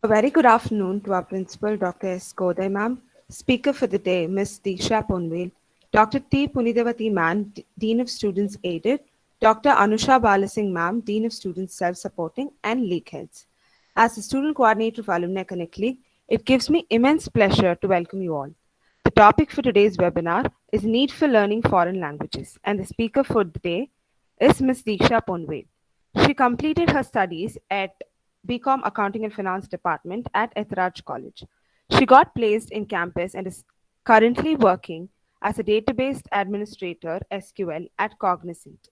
A very good afternoon to our principal, Dr. S. Koday ma'am, speaker for the day, Ms. Diksha Ponvel, Dr. T. Punidavati ma'am, Dean of Students Aided, Dr. Anusha Balasingh ma'am, Dean of Students Self-Supporting and League Heads. As the student coordinator of Alumni Connect League, it gives me immense pleasure to welcome you all. The topic for today's webinar is Need for Learning Foreign Languages, and the speaker for the day is Ms. Diksha Ponvel. She completed her studies at BCom Accounting and Finance Department at Ethraj College. She got placed in campus and is currently working as a database administrator SQL at Cognizant.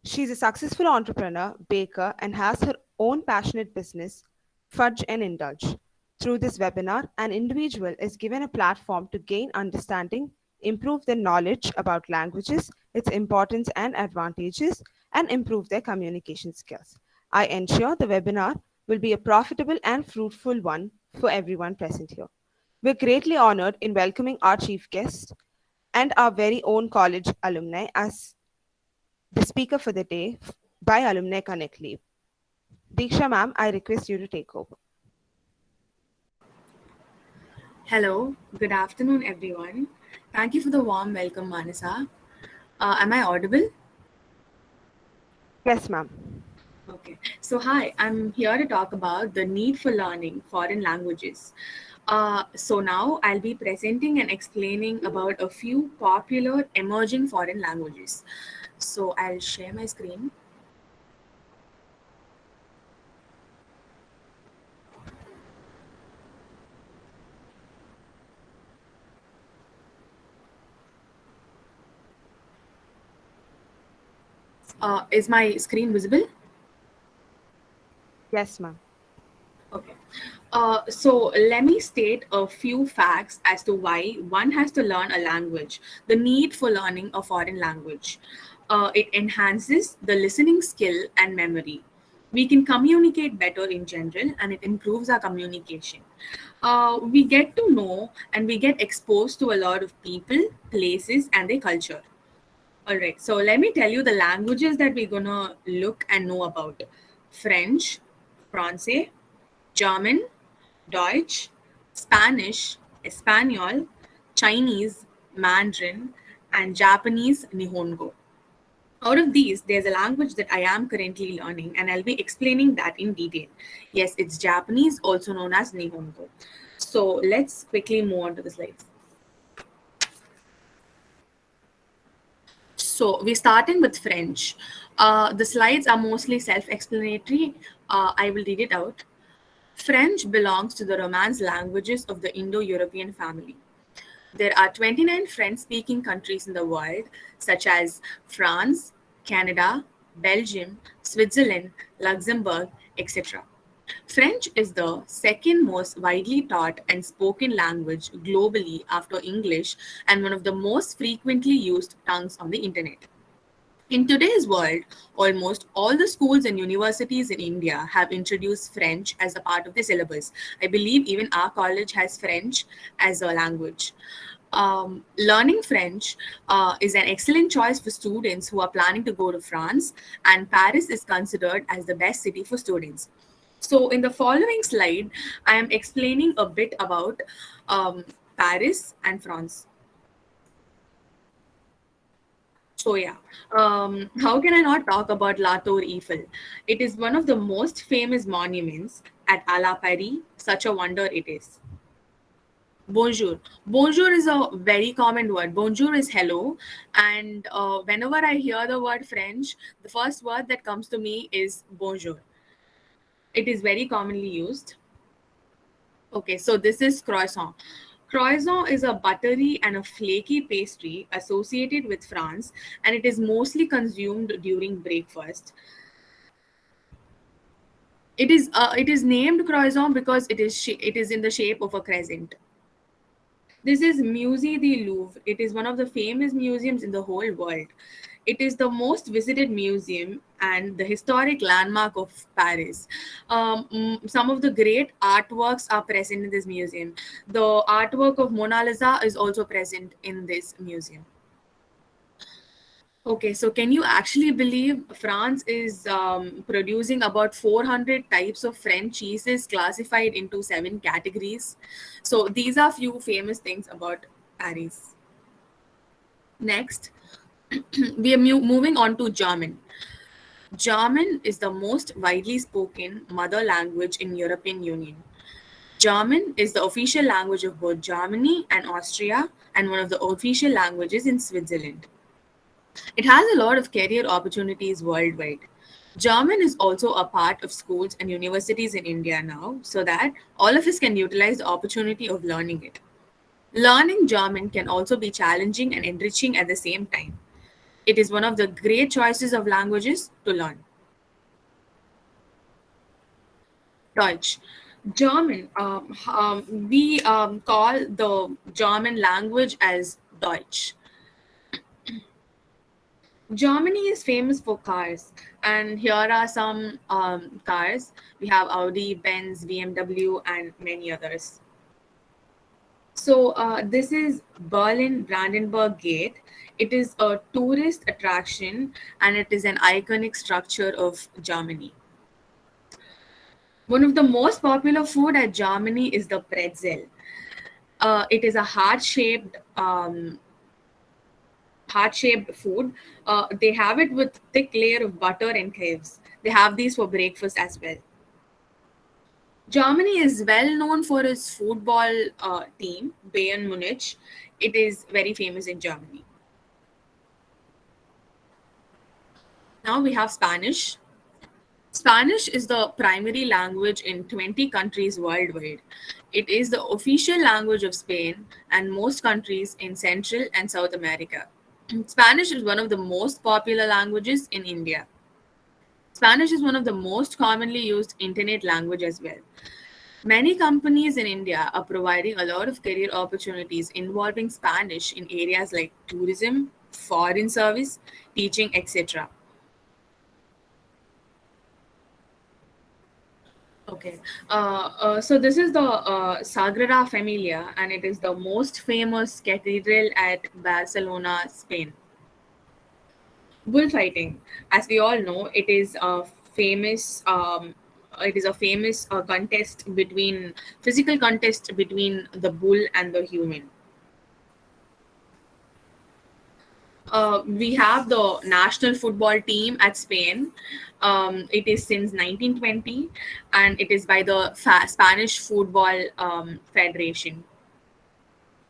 She's a successful entrepreneur, baker, and has her own passionate business, Fudge and Indulge. Through this webinar, an individual is given a platform to gain understanding, improve their knowledge about languages, its importance and advantages, and improve their communication skills. I ensure the webinar will be a profitable and fruitful one for everyone present here. We're greatly honored in welcoming our chief guest and our very own college alumni as the speaker for the day by Alumni Connect Leave. Diksha ma'am, I request you to take over. Hello, good afternoon, everyone. Thank you for the warm welcome, Manasa. Am I audible? Yes, ma'am. Okay. So, hi, I'm here to talk about the need for learning foreign languages. Now I'll be presenting and explaining about a few popular emerging foreign languages. So, I'll share my screen. Is my screen visible? Yes, ma'am. Okay. So let me state a few facts as to why one has to learn a language, the need for learning a foreign language. It enhances the listening skill and memory. We can communicate better in general and it improves our communication. We get to know and we get exposed to a lot of people, places, and their culture. All right, so let me tell you the languages that we're gonna look and know about: French, Francais, German, Deutsch, Spanish, Espanol, Chinese, Mandarin, and Japanese Nihongo. Out of these, there's a language that I am currently learning, and I'll be explaining that in detail. Yes, it's Japanese, also known as Nihongo. So let's quickly move on to the slides. So we're starting with French. The slides are mostly self-explanatory. I will read it out. French belongs to the Romance languages of the Indo-European family. There are 29 French-speaking countries in the world, such as France, Canada, Belgium, Switzerland, Luxembourg, etc. French is the second most widely taught and spoken language globally after English and one of the most frequently used tongues on the internet. In today's world, almost all the schools and universities in India have introduced French as a part of the syllabus. I believe even our college has French as a language. Learning French is an excellent choice for students who are planning to go to France, and Paris is considered as the best city for students. So, in the following slide, I am explaining a bit about Paris and France. So yeah, how can I not talk about La Tour Eiffel? It is one of the most famous monuments at à la Paris. Such a wonder it is. Bonjour. Bonjour is a very common word. Bonjour is hello. And whenever I hear the word French, the first word that comes to me is bonjour. It is very commonly used. Okay, so this is croissant. Croissant is a buttery and a flaky pastry associated with France, and it is mostly consumed during breakfast. It is named croissant because it is in the shape of a crescent. This is Musée du Louvre. It is one of the famous museums in the whole world. It is the most visited museum and the historic landmark of Paris. Some of the great artworks are present in this museum. The artwork of Mona Lisa is also present in this museum. Okay, so can you actually believe France is producing about 400 types of French cheeses classified into 7 categories? So these are few famous things about Paris. Next, we are moving on to German. German is the most widely spoken mother language in European Union. German is the official language of both Germany and Austria and one of the official languages in Switzerland. It has a lot of career opportunities worldwide. German is also a part of schools and universities in India now, so that all of us can utilize the opportunity of learning it. Learning German can also be challenging and enriching at the same time. It is one of the great choices of languages to learn. Deutsch. German. We call the German language as Deutsch. Germany is famous for cars, and here are some cars. We have Audi, Benz, BMW, and many others. So, this is Berlin Brandenburg Gate. It is a tourist attraction and it is an iconic structure of Germany. One of the most popular food at Germany is the pretzel. It is a heart-shaped food. They have it with thick layer of butter and cloves. They have these for breakfast as well. Germany is well known for its football team, Bayern Munich. It is very famous in Germany. Now we have Spanish. Spanish is the primary language in 20 countries worldwide. It is the official language of Spain and most countries in Central and South America. Spanish is one of the most popular languages in India. Spanish is one of the most commonly used internet language as well. Many companies in India are providing a lot of career opportunities involving Spanish in areas like tourism, foreign service, teaching, etc. Okay. So this is the Sagrada Familia, and it is the most famous cathedral at Barcelona, Spain. Bullfighting, as we all know, it is a famous. It is a famous physical contest between the bull and the human. We have the national football team at Spain. It is since 1920, and it is by the Spanish Football Federation.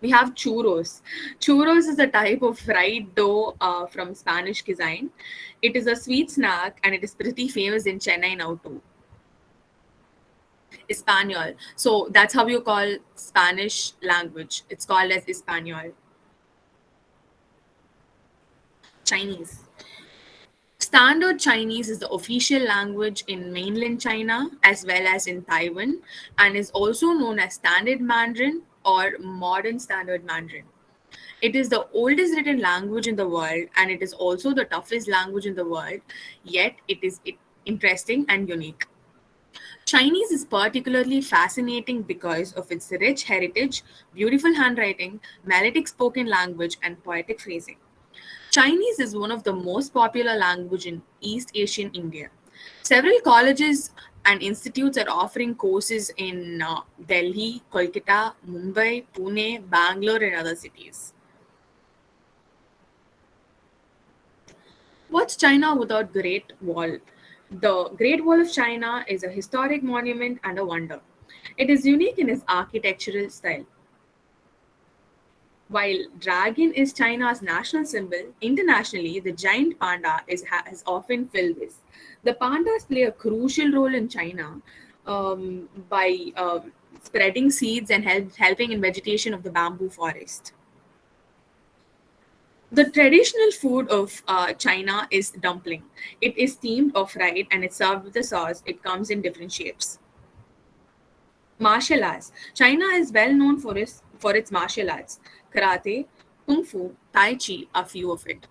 We have churros. Churros is a type of fried dough from Spanish cuisine. It is a sweet snack, and it is pretty famous in Chennai now too. Espanol. So that's how you call Spanish language. It's called as Espanol. Chinese. Standard Chinese is the official language in mainland China as well as in Taiwan and is also known as Standard Mandarin or Modern Standard Mandarin. It is the oldest written language in the world and it is also the toughest language in the world, yet it is interesting and unique. Chinese is particularly fascinating because of its rich heritage, beautiful handwriting, melodic spoken language, and poetic phrasing. Chinese is one of the most popular language in East Asian India. Several colleges and institutes are offering courses in Delhi, Kolkata, Mumbai, Pune, Bangalore, and other cities. What's China without Great Wall? The Great Wall of China is a historic monument and a wonder. It is unique in its architectural style. While dragon is China's national symbol, internationally the giant panda has often filled this. The pandas play a crucial role in China by spreading seeds and helping in vegetation of the bamboo forest. The traditional food of China is dumpling. It is steamed or fried and it's served with a sauce. It comes in different shapes. Martial arts. China is well known for its martial arts. Karate, Kung Fu, Tai Chi are few of it.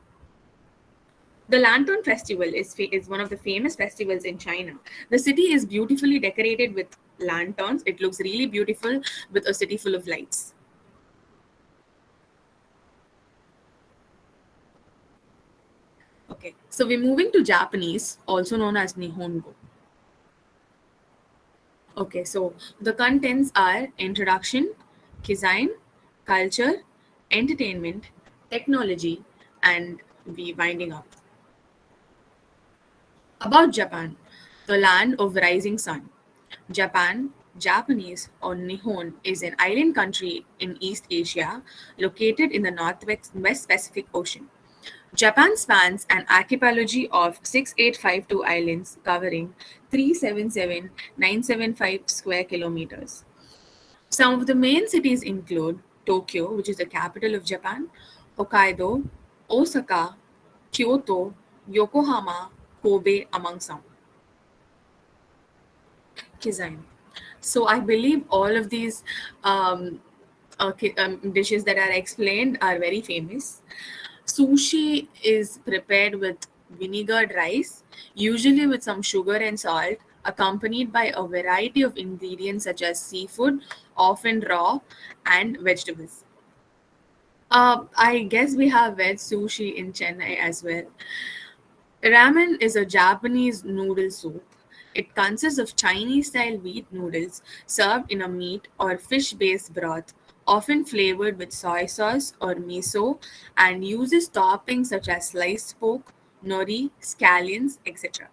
The Lantern Festival is one of the famous festivals in China. The city is beautifully decorated with lanterns. It looks really beautiful with a city full of lights. Okay, so we're moving to Japanese, also known as Nihongo. Okay, so the contents are introduction, design, culture, entertainment, technology, and we winding up. About Japan, the land of rising sun. Japan, Japanese or Nihon, is an island country in East Asia located in the Northwest West Pacific Ocean. Japan spans an archipelago of 6852 islands covering 377,975 square kilometers. Some of the main cities include Tokyo, which is the capital of Japan, Hokkaido, Osaka, Kyoto, Yokohama, Kobe, among some. Cuisine. So I believe all of these dishes that are explained are very famous. Sushi is prepared with vinegared rice, usually with some sugar and salt, accompanied by a variety of ingredients such as seafood, often raw, and vegetables. I guess we have veg sushi in Chennai as well. Ramen is a Japanese noodle soup. It consists of Chinese style wheat noodles served in a meat or fish based broth, often flavored with soy sauce or miso, and uses toppings such as sliced pork, nori, scallions, etc.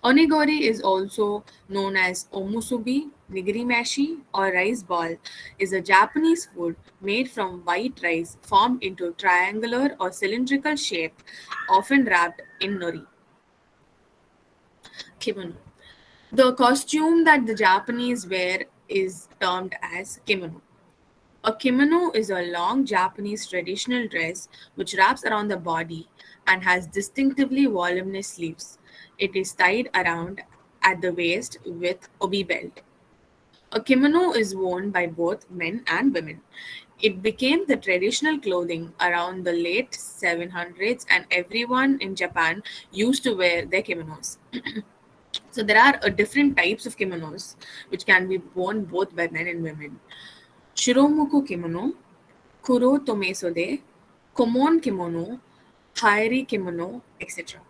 Onigiri is also known as omusubi, nigirimashi, or rice ball, is a Japanese food made from white rice formed into triangular or cylindrical shape, often wrapped in nori. Kimono. The costume that the Japanese wear is termed as kimono. A kimono is a long Japanese traditional dress which wraps around the body and has distinctively voluminous sleeves. It is tied around at the waist with obi belt. A kimono is worn by both men and women. It became the traditional clothing around the late 700s, and everyone in Japan used to wear their kimonos. So there are different types of kimonos which can be worn both by men and women. Shiromuku kimono, Kuro Tomesode, Komon kimono, Hairi kimono, etc.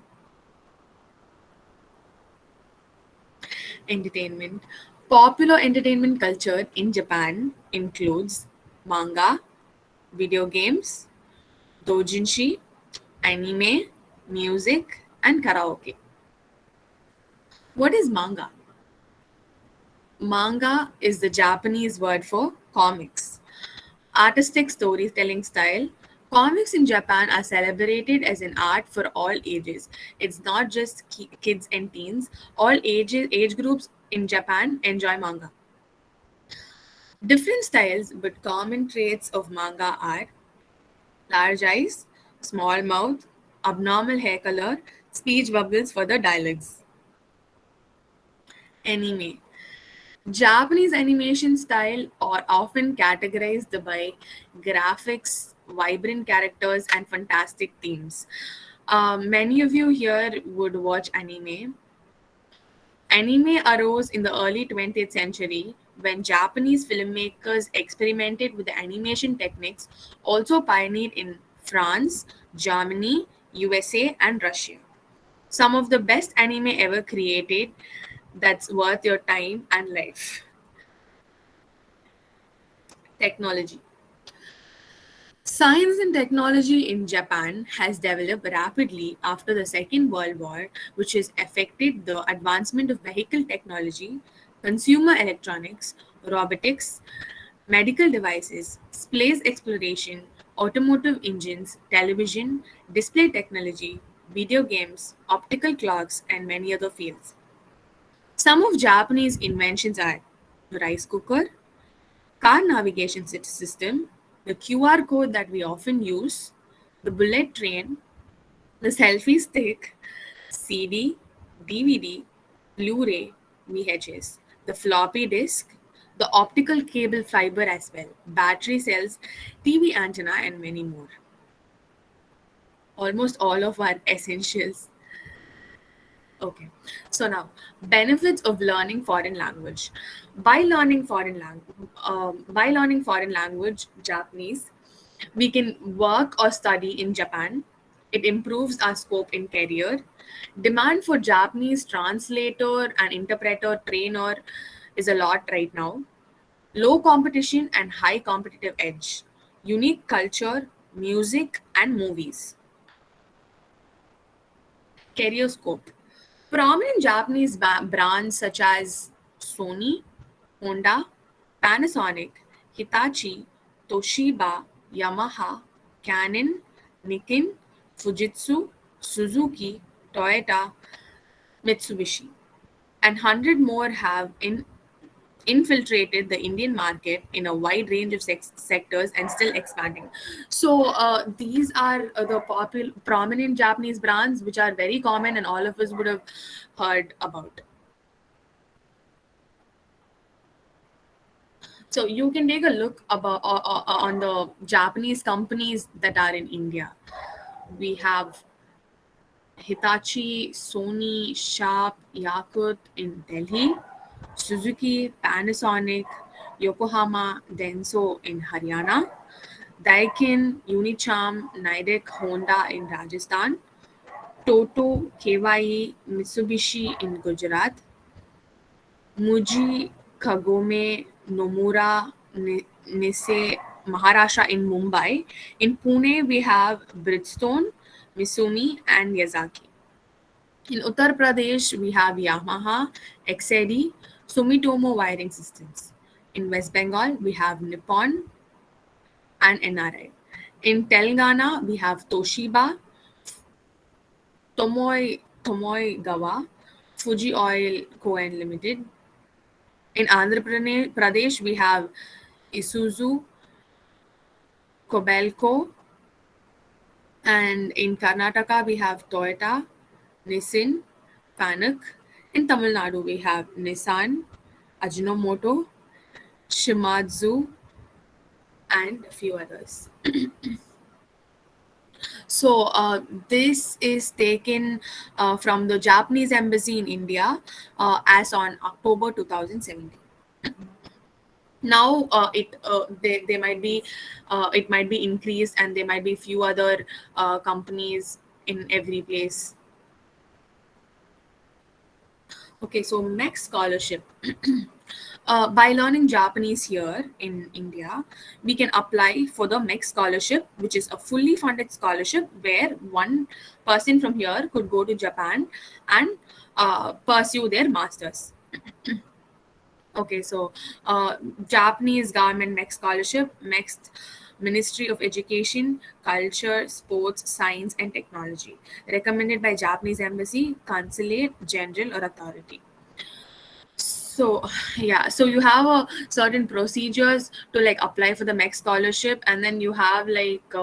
Entertainment. Popular entertainment culture in Japan includes manga, video games, doujinshi, anime, music, and karaoke. What is manga? Manga is the Japanese word for comics. Artistic storytelling style. Comics in Japan are celebrated as an art for all ages. It's not just kids and teens. All age groups in Japan enjoy manga. Different styles but common traits of manga are large eyes, small mouth, abnormal hair color, speech bubbles for the dialogues. Anime. Japanese animation style are often categorized by graphics, vibrant characters, and fantastic themes. Many of you here would watch anime. Anime arose in the early 20th century when Japanese filmmakers experimented with the animation techniques, also pioneered in France, Germany, USA, and Russia. Some of the best anime ever created that's worth your time and life. Technology. Science and technology in Japan has developed rapidly after the Second World War, which has affected the advancement of vehicle technology, consumer electronics, robotics, medical devices, space exploration, automotive engines, television, display technology, video games, optical clocks, and many other fields. Some of Japanese inventions are the rice cooker, car navigation system, the QR code that we often use, the bullet train, the selfie stick, CD, DVD, Blu ray, VHS, the floppy disk, the optical cable fiber as well, battery cells, TV antenna, and many more. Almost all of our essentials. Okay, so now benefits of learning foreign language. By learning foreign language, Japanese, we can work or study in Japan. It improves our scope in career. Demand for Japanese translator and interpreter trainer is a lot right now. Low competition and high competitive edge. Unique culture, music, and movies. Career scope. Prominent Japanese brands such as Sony, Honda, Panasonic, Hitachi, Toshiba, Yamaha, Canon, Nikon, Fujitsu, Suzuki, Toyota, Mitsubishi, and 100 more have infiltrated the Indian market in a wide range of sectors and still expanding. So these are the popular, prominent Japanese brands which are very common and all of us would have heard about. So you can take a look about on the Japanese companies that are in India. We have Hitachi, Sony, Sharp, Yakut in Delhi, Suzuki, Panasonic, Yokohama, Denso in Haryana, Daikin, Unicharm, Nidec, Honda in Rajasthan, Toto, KYE, Mitsubishi in Gujarat, Muji, Kagome, Nomura, Nisei, Maharashtra in Mumbai. In Pune, we have Bridgestone, Misumi, and Yazaki. In Uttar Pradesh, we have Yamaha, XAD, Sumitomo Wiring Systems. In West Bengal, we have Nippon and NRI. In Telangana, we have Toshiba, Tomoe Gawa, Fuji Oil Co. Limited. In Andhra Pradesh, we have Isuzu, Kobelco, and in Karnataka, we have Toyota, Nissan, Fanuc. In Tamil Nadu, we have Nissan, Ajinomoto, Shimadzu, and a few others. So this is taken from the Japanese embassy in India as on October 2017. Now they might be it might be increased and there might be few other companies in every place. Okay, so next scholarship. By learning Japanese here in India, we can apply for the MEX scholarship, which is a fully funded scholarship where one person from here could go to Japan and pursue their masters. Okay, so Japanese government MEX scholarship, MEX Ministry of Education, Culture, Sports, Science and Technology, recommended by Japanese Embassy, Consulate, General or Authority. So yeah, so you have a certain procedures to like apply for the MEX scholarship, and then you have like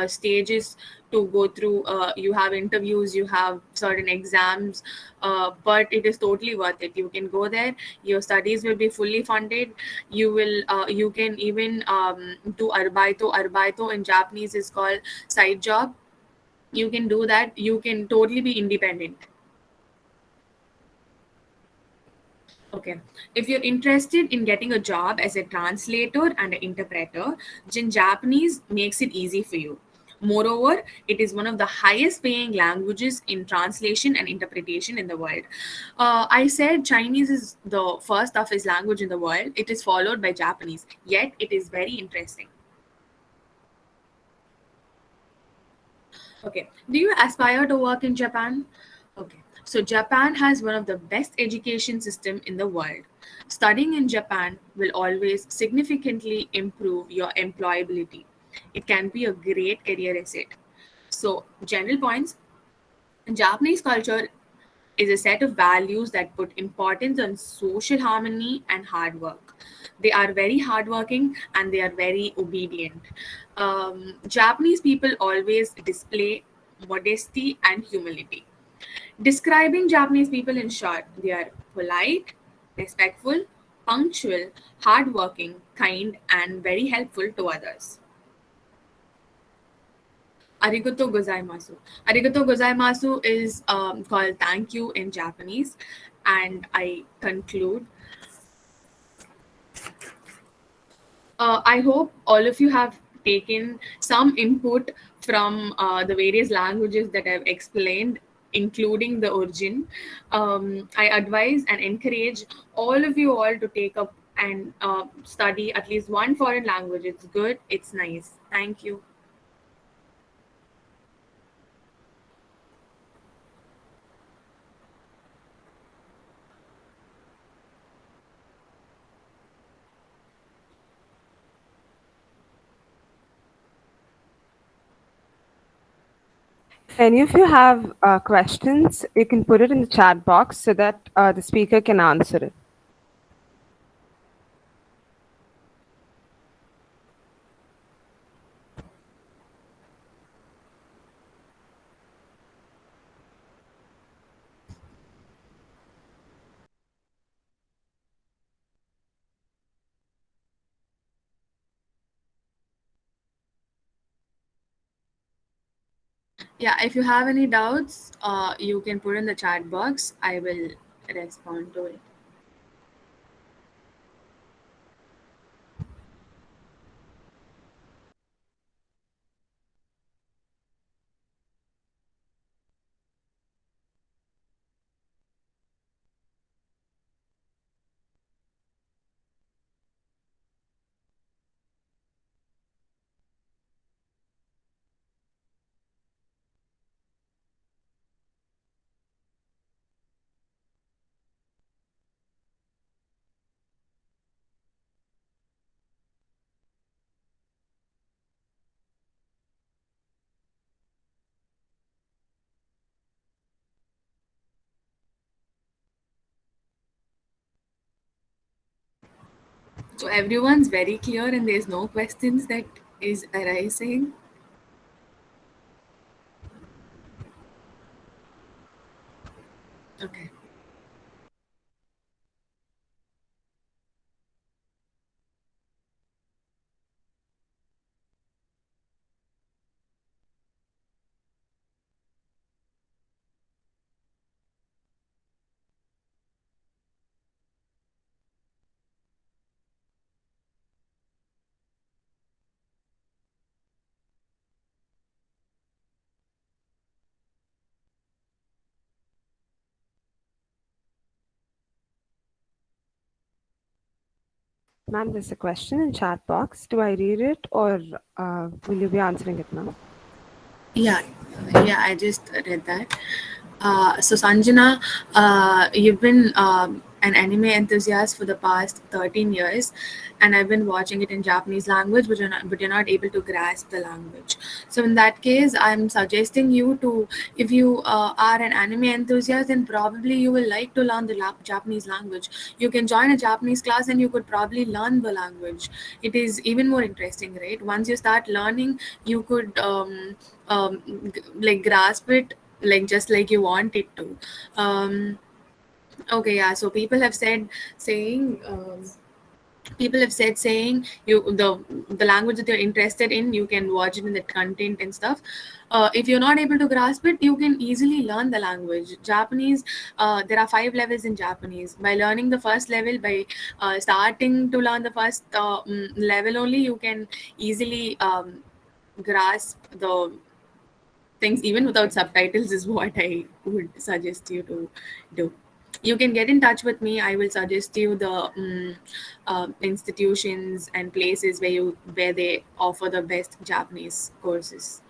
stages to go through. You have interviews, you have certain exams, but it is totally worth it. You can go there. Your studies will be fully funded. You will you can even do arbaito. Arbaito in Japanese is called side job. You can do that. You can totally be independent. Okay, if you're interested in getting a job as a translator and an interpreter, then Japanese makes it easy for you. Moreover, it is one of the highest paying languages in translation and interpretation in the world. I said Chinese is the first of its language in the world. It is followed by Japanese, yet it is very interesting. Okay. Do you aspire to work in Japan? Okay. So Japan has one of the best education system in the world. Studying in Japan will always significantly improve your employability. It can be a great career asset. So general points, Japanese culture is a set of values that put importance on social harmony and hard work. They are very hardworking and they are very obedient. Japanese people always display modesty and humility. Describing Japanese people in short, they are polite, respectful, punctual, hardworking, kind, and very helpful to others. Arigato gozaimasu. Arigato gozaimasu is called thank you in Japanese. And I conclude. I hope all of you have taken some input from the various languages that I've explained, including the origin. I advise and encourage all of you all to take up and study at least one foreign language. It's good, it's nice. Thank you. If any of you have questions, you can put it in the chat box so that the speaker can answer it. Yeah, if you have any doubts, you can put in the chat box. I will respond to it. So everyone's very clear and there's no questions that is arising. Okay. Ma'am, there's a question in chat box. Do I read it or will you be answering it now? Yeah, yeah, I just read that. So Sanjana, you've been an anime enthusiast for the past 13 years, and I've been watching it in Japanese language, but you're not able to grasp the language. So in that case, I'm suggesting you to, if you are an anime enthusiast, then probably you will like to learn the Japanese language. You can join a Japanese class, and you could probably learn the language. It is even more interesting, right? Once you start learning, you could like grasp it like just like you want it to. Okay, yeah, so people have said saying you the language that you're interested in, you can watch it in the content and stuff. If you're not able to grasp it, you can easily learn the language. Japanese, there are 5 levels in Japanese. By learning the first level, by starting to learn the first level only, you can easily grasp the things even without subtitles, is what I would suggest you to do. You can get in touch with me. I will suggest you the institutions and places where they offer the best Japanese courses.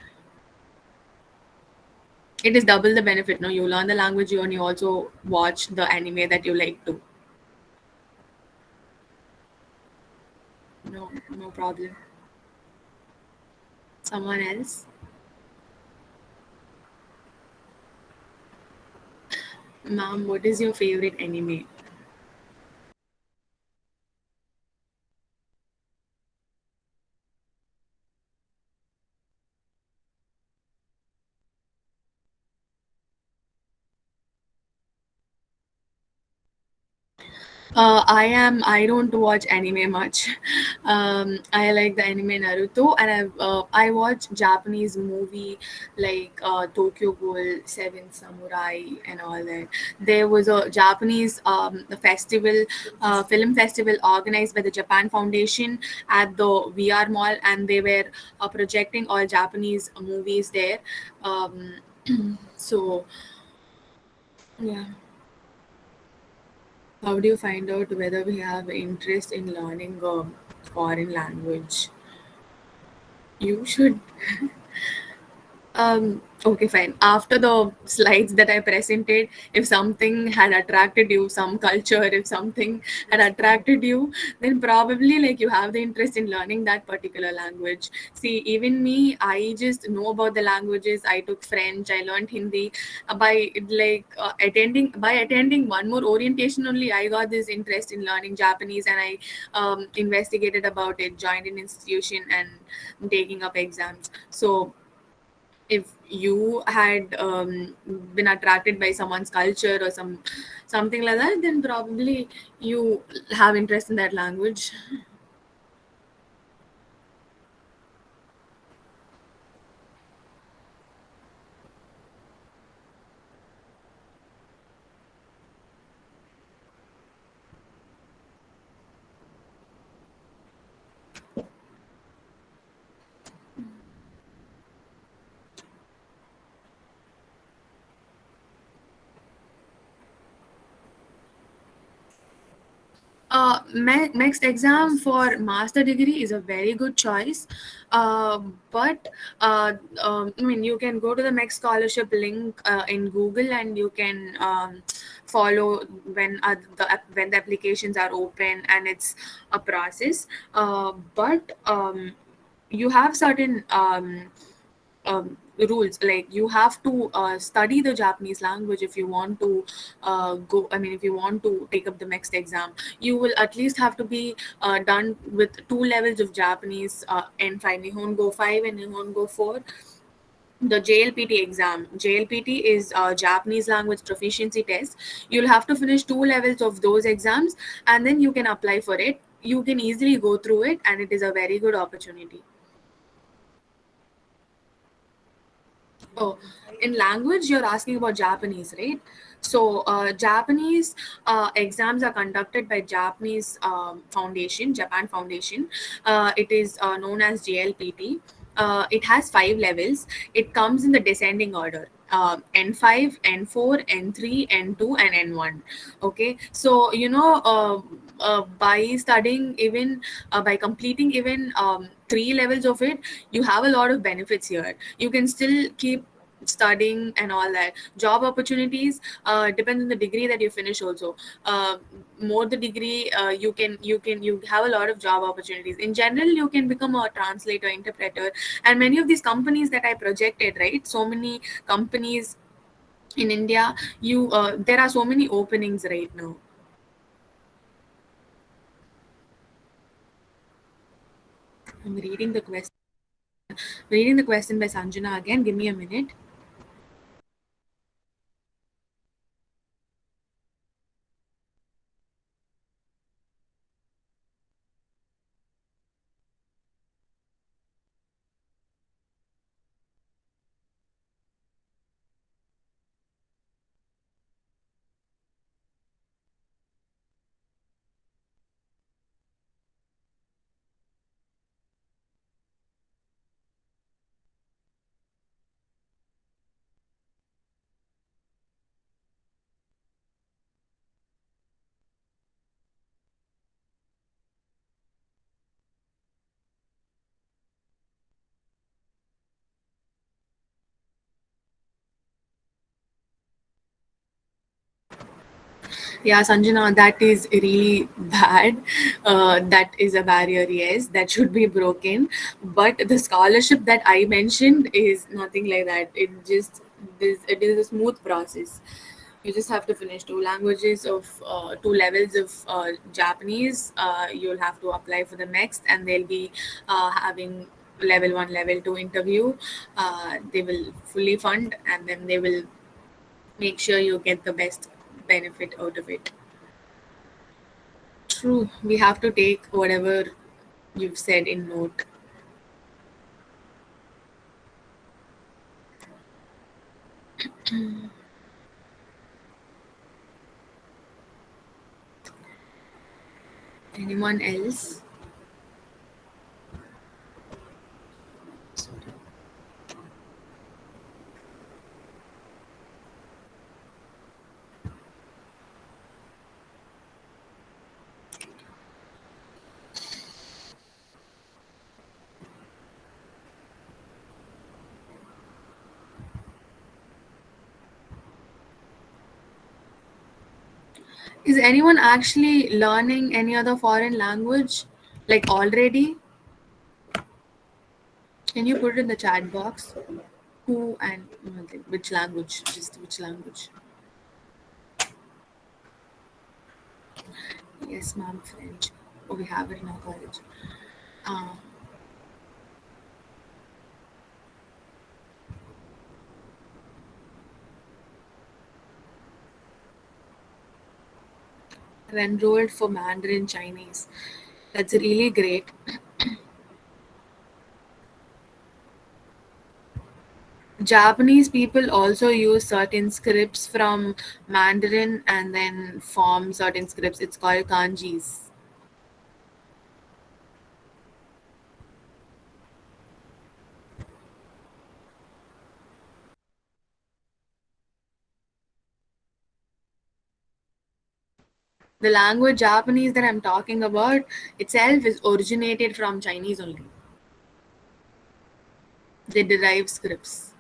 It is double the benefit. No, you learn the language and you also watch the anime that you like to. No, no problem. Someone else, ma'am. What is your favorite anime? I am. I don't watch anime much. I like the anime Naruto, and I watch Japanese movie like Tokyo Ghoul, Seven Samurai, and all that. There was a Japanese festival, film festival organized by the Japan Foundation at the VR Mall, and they were projecting all Japanese movies there. Um, so yeah. How do you find out whether we have interest in learning a foreign language? You should okay, fine. After the slides that I presented, if something had attracted you, some culture, if something had attracted you, then probably like you have the interest in learning that particular language. See, even me, I just know about the languages. I took French, I learned Hindi. By attending one more orientation only, I got this interest in learning Japanese, and I investigated about it, joined an institution, and taking up exams. So if you had been attracted by someone's culture or something like that, then probably you have interest in that language. Next exam for master degree is a very good choice, but I mean you can go to the MEX scholarship link in Google, and you can follow when the applications are open, and it's a process. But you have certain rules, like you have to study the Japanese language if you want to if you want to take up the next exam. You will at least have to be done with two levels of Japanese, N5, Nihongo 5 and Nihongo 4. The JLPT exam. JLPT is a Japanese language proficiency test. You'll have to finish two levels of those exams, and then you can apply for it. You can easily go through it, and it is a very good opportunity. Oh, in language, you're asking about Japanese, right? So, Japanese exams are conducted by Japanese Foundation, Japan Foundation. It is known as JLPT. It has five levels. It comes in the descending order. N5, N4, N3, N2, and N1. Okay, so by studying even by completing even three levels of it, you have a lot of benefits here. You can still keep studying and all that. Job opportunities depends on the degree that you finish also. More the degree, you have a lot of job opportunities. In general, you can become a translator, interpreter, and many of these companies that I projected, right, so many companies in India, you there are so many openings right now. I'm reading the question by Sanjana again. Give me a minute. Yeah, Sanjana, that is really bad. That is a barrier, yes, that should be broken. But the scholarship that I mentioned is nothing like that. It is a smooth process. You just have to finish two languages of two levels of Japanese. You'll have to apply for the next, and they'll be having level one, level two interview. They will fully fund, and then they will make sure you get the best benefit out of it. True, we have to take whatever you've said in note. Anyone else? Is anyone actually learning any other foreign language? Like already? Can you put it in the chat box? Who and which language? Just which language? Yes, ma'am, French. Oh, we have it in our college. Uh, I've enrolled for Mandarin Chinese. That's really great. Japanese people also use certain scripts from Mandarin and then form certain scripts. It's called kanjis. The language Japanese that I'm talking about itself is originated from Chinese only. They derive scripts.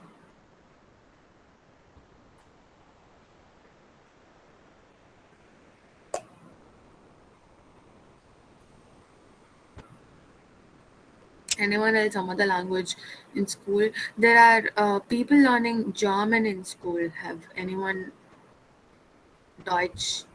Anyone else some other language in school? There are people learning German in school. Have anyone Deutsch?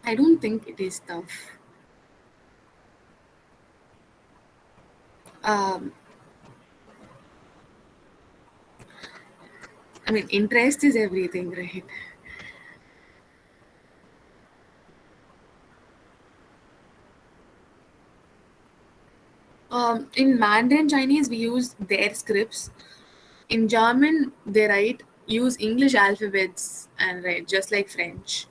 I don't think it is tough. Um, I mean, interest is everything, right? In Mandarin Chinese, we use their scripts. In German, they write use English alphabets and write just like French.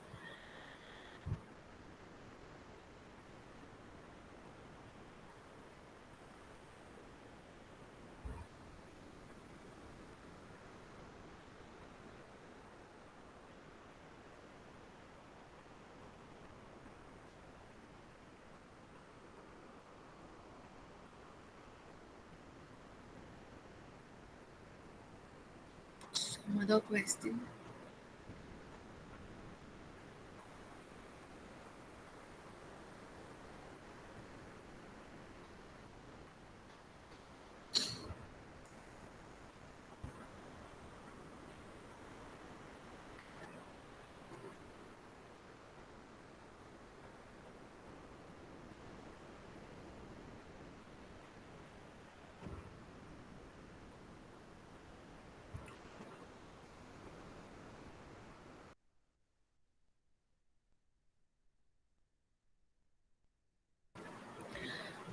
Some other question.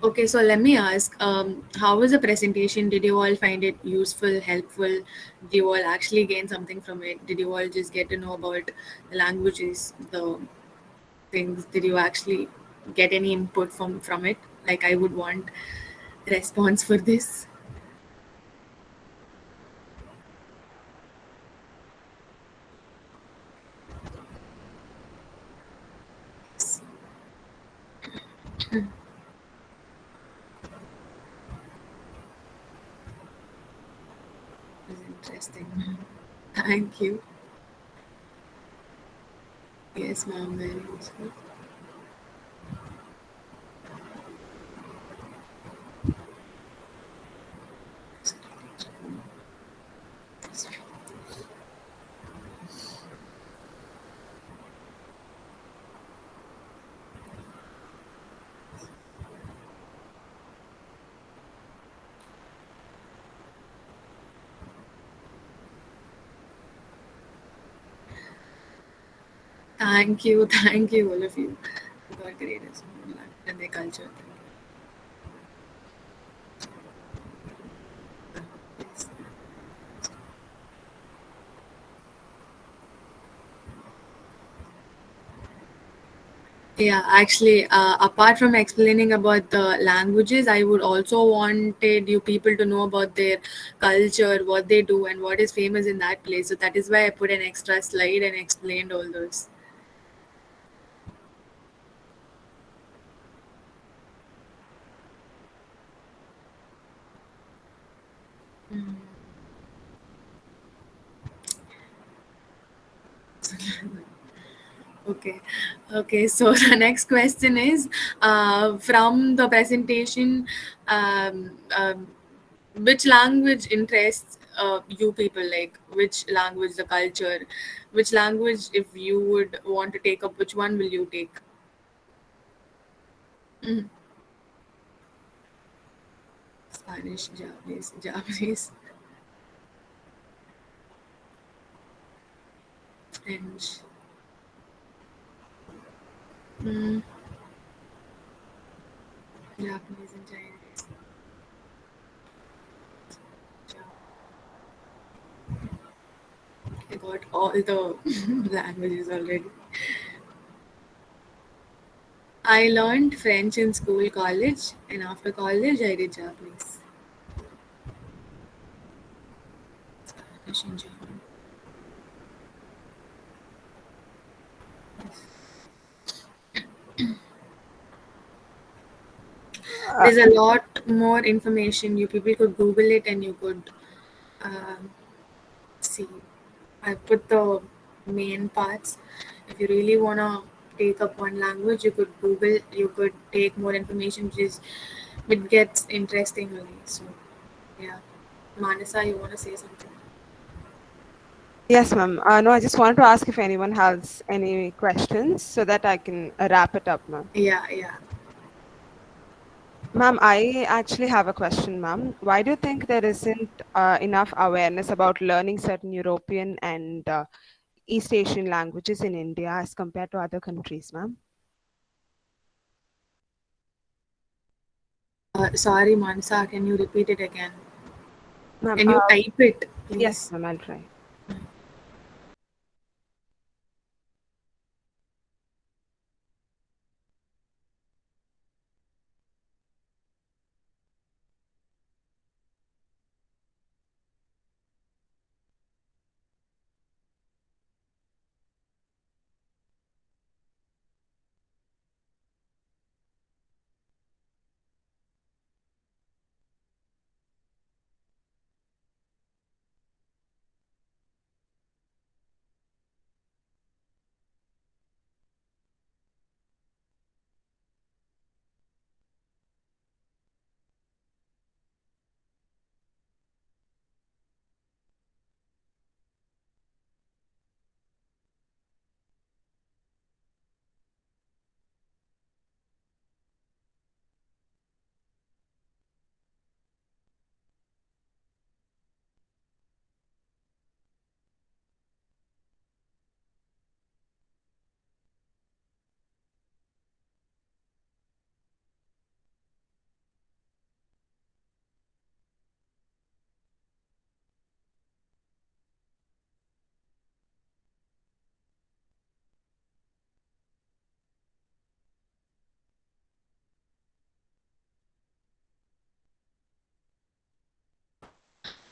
Okay, so let me ask, how was the presentation? Did you all find it useful, helpful? Did you all actually gain something from it? Did you all just get to know about the languages, the things? Did you actually get any input from it? Like I would want response for this. It's interesting. Thank you. Yes, ma'am, very useful. thank you, all of you. You got great as well, and their culture. Yes. Yeah, actually, apart from explaining about the languages, I would also wanted you people to know about their culture, what they do, and what is famous in that place. So that is why I put an extra slide and explained all those. Okay, okay. So the next question is, from the presentation, which language interests you people? Like which language, the culture, which language, if you would want to take up, which one will you take? Mhm. Spanish, Japanese, French. Mm, Japanese and Chinese. I got all the languages already. I learned French in school, college, and after college, I did Japanese. Spanish and German. Uh, There's a lot more information. You people could Google it and you could um, see. I put the main parts. If you really wanna take up one language, you could Google. You could take more information, which is it gets interesting only. So yeah, Manasa, you wanna say something? yes, ma'am. No, I just wanted to ask if anyone has any questions so that I can wrap it up, ma'am. Yeah, yeah. Ma'am, I actually have a question, ma'am. Why do you think there isn't enough awareness about learning certain European and East Asian languages in India as compared to other countries, ma'am? Sorry, Mansa, can you repeat it again? Ma'am, Can you type it, yes, please? ma'am, I'll try.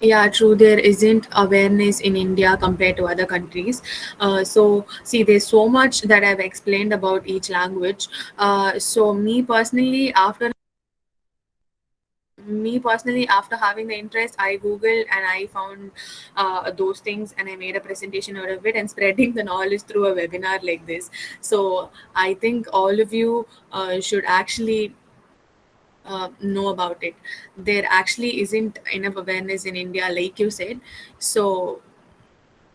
Yeah, true. There isn't awareness in India compared to other countries. So, see, there's so much that I've explained about each language. So, me personally, after having the interest, I googled and I found those things, and I made a presentation out of it and spreading the knowledge through a webinar like this. So, I think all of you should actually know about it. There actually isn't enough awareness in India, like you said. So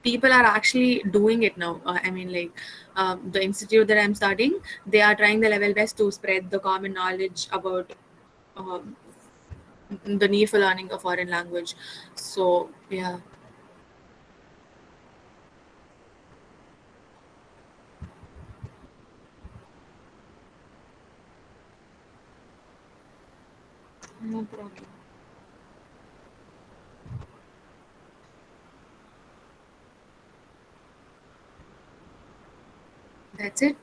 people are actually doing it now. I mean, like the institute that I'm studying, they are trying their level best to spread the common knowledge about um, the need for learning a foreign language. So yeah. No problem. That's it.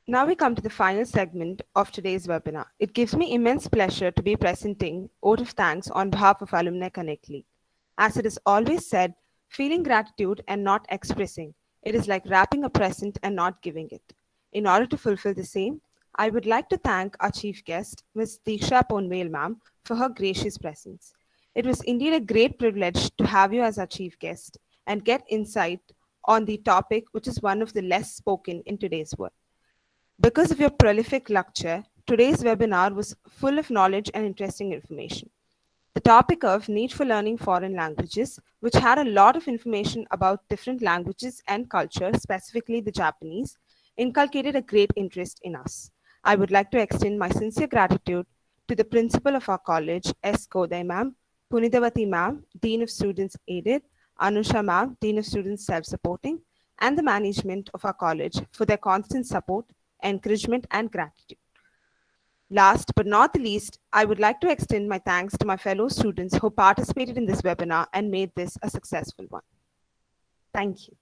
Now we come to the final segment of today's webinar. It gives me immense pleasure to be presenting vote of thanks on behalf of Alumni Connect League. As it is always said, feeling gratitude and not expressing, it is like wrapping a present and not giving it. In order to fulfill the same, I would like to thank our chief guest, Ms. Diksha Ponvale ma'am, for her gracious presence. It was indeed a great privilege to have you as our chief guest and get insight on the topic which is one of the less spoken in today's world. Because of your prolific lecture, today's webinar was full of knowledge and interesting information. The topic of need for learning foreign languages, which had a lot of information about different languages and culture, specifically the Japanese, inculcated a great interest in us. I would like to extend my sincere gratitude to the principal of our college, S. Kodai ma'am, Punidavati ma'am, Dean of Students Aided, Anusha ma'am, Dean of Students Self-Supporting, and the management of our college for their constant support, encouragement, and gratitude. Last but not the least, I would like to extend my thanks to my fellow students who participated in this webinar and made this a successful one. Thank you.